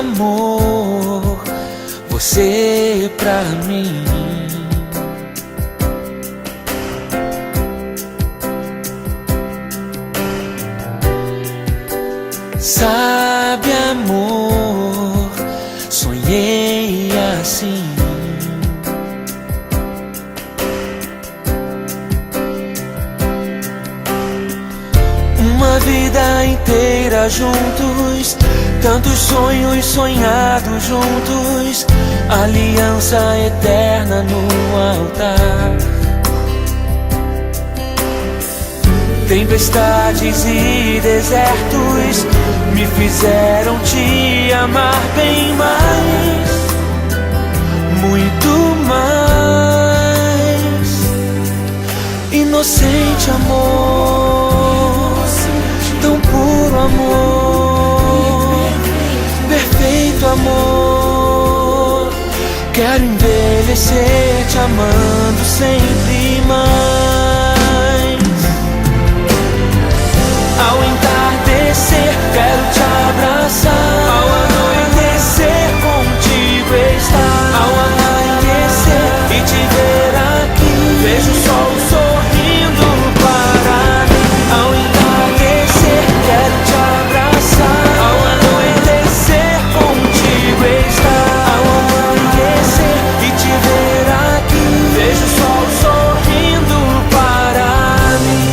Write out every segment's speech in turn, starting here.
amor, você pra mim. Sabe, amor, sonhei assim. Uma vida inteira juntos, tantos sonhos sonhados juntos, aliança eterna no altar. Tempestades e desertos me fizeram te amar bem mais, muito mais. Inocente amor, tão puro amor, perfeito amor. Quero envelhecer te amando sempre mais. Ao entardecer, quero te abraçar. Ao anoitecer, contigo estar. Ao amanhecer e te ver aqui, vejo o sol sorrindo para mim. Ao entardecer, quero te abraçar. Ao anoitecer, contigo estar. Ao amanhecer e te ver aqui, vejo o sol sorrindo para mim.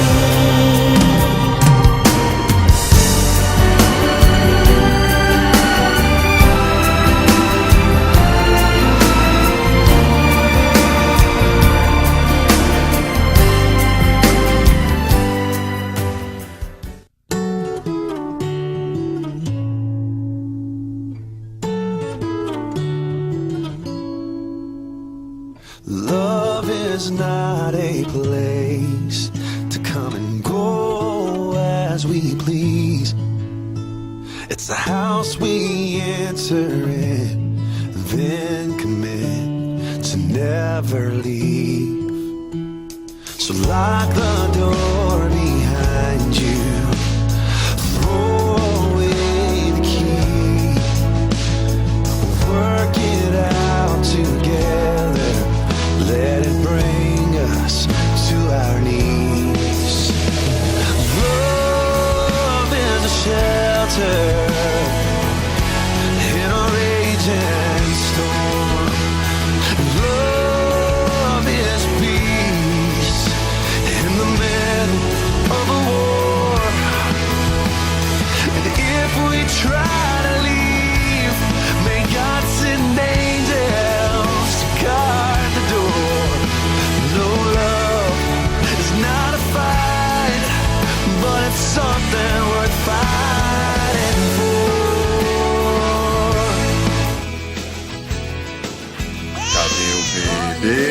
Love is not a place to come and go as we please. It's a house we enter in, then commit to never leave. So lock the door behind you, throw away the key, work it out together. Let it bring us to our knees. Love is a shelter in a raging storm. Love is peace in the middle of a war. And if we try to leave, may God send angels to guard the door. No, love is not a fight, but it's something worth fighting for. Cadê o bebê?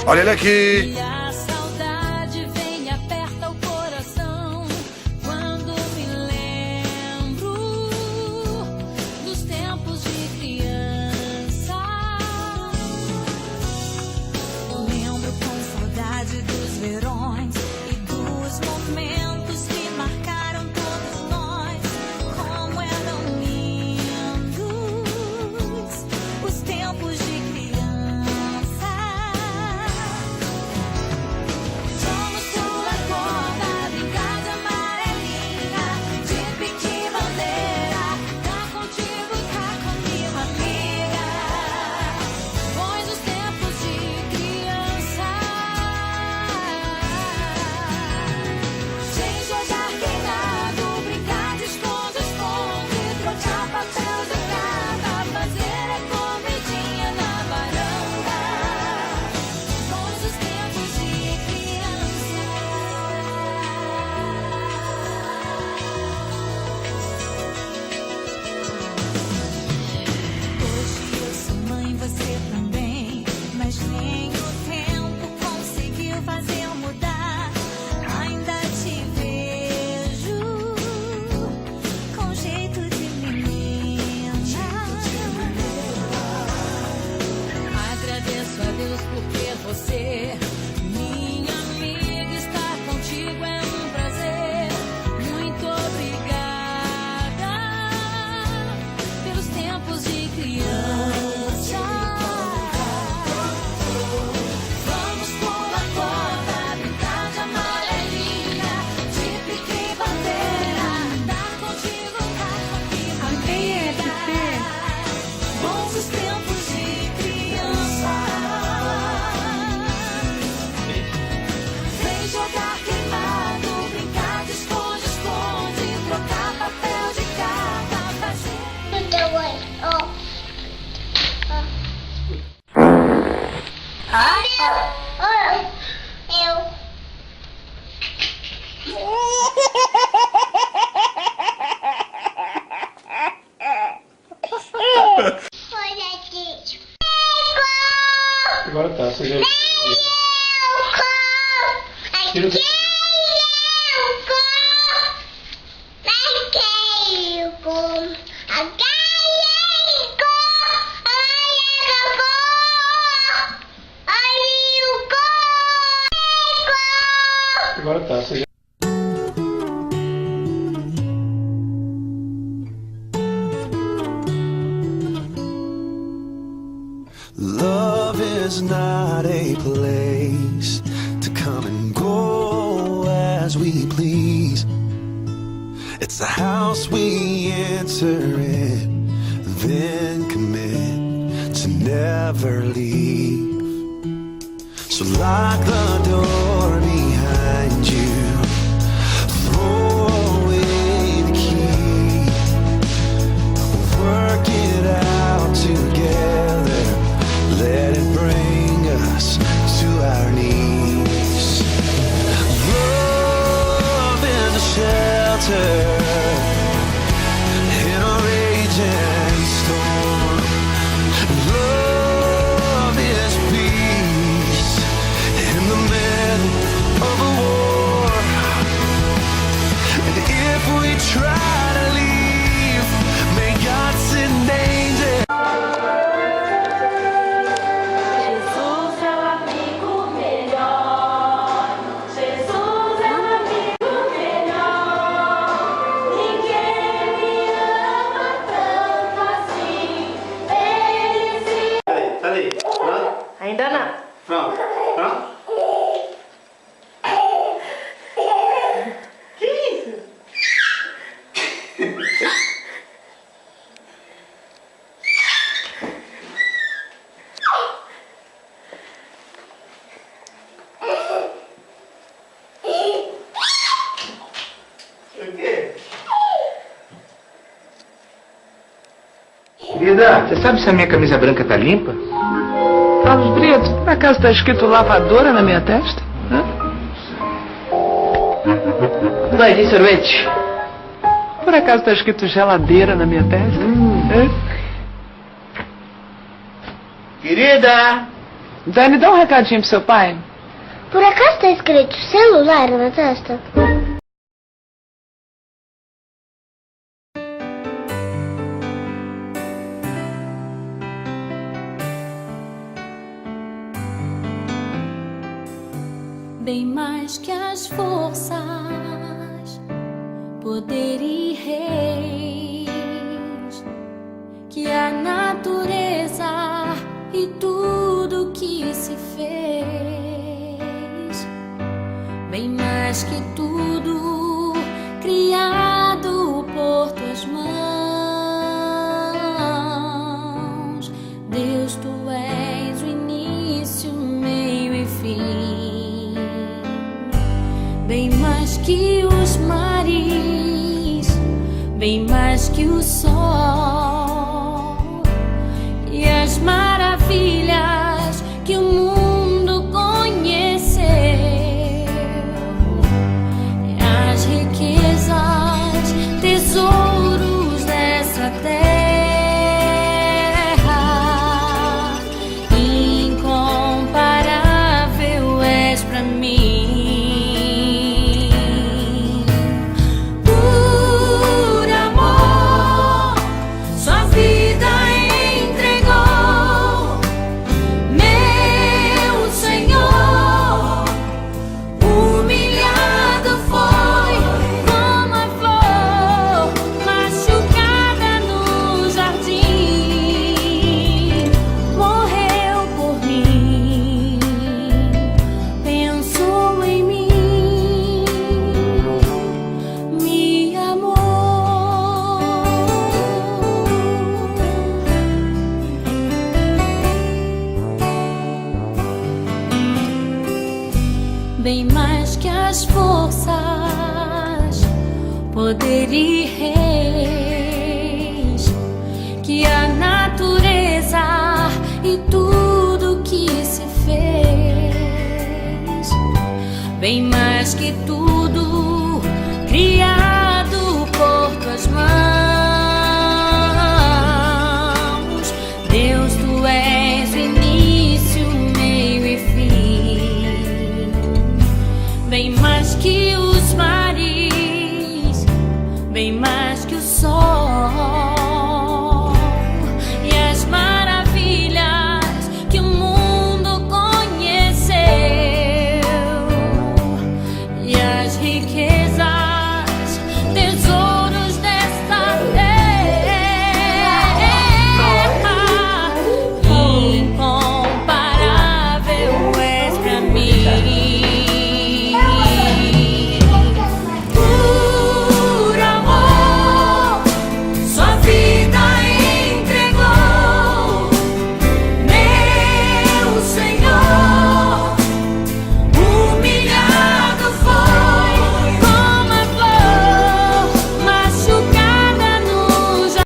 Olha ele aqui. A saudade vem e aperta o coração quando me lembro dos tempos de criança. Lembro com saudade dos verões e dos momentos que marcaram todos nós. Como eram lindos os tempos de criança. seja... Agora tá, seja... Love is not a place to come and go as we please. It's a house we enter in, then commit to never leave. So lock the door behind you, throw away the key, work it out together, let it bring us to our knees. Love is a shelter in a raging storm. Love is peace in the middle of a war. And if we try to leave, may God send angels. Jesus é o amigo melhor. Jesus é o amigo melhor. Ninguém me ama tanto assim. Ele se... Peraí, pronto? Ainda não. Pronto, pronto? Que isso? O quê? Vida, você sabe se a minha camisa branca tá limpa? Carlos Brito, por acaso tá escrito lavadora na minha testa? Hã? Vai de sorvete. Por acaso tá escrito geladeira na minha testa? Hã? Querida! Dani, dá um recadinho pro seu pai. Por acaso tá escrito celular na testa? Bem mais que as forças, poder e reis, que a natureza e tudo que se fez, bem mais que tudo criado por tuas mãos. Deus, tu és o início, meio e fim. Bem mais que os mares, bem mais que o sol e as maravilhas que o mundo conheceu, as riquezas, tesouros dessa terra, incomparável és pra mim. Bem mais que as forças, poder e reis, que a natureza e tudo que se fez, bem mais que tudo criado por tuas mãos. Deus, tu és o início, meio e riquezas, tesouro.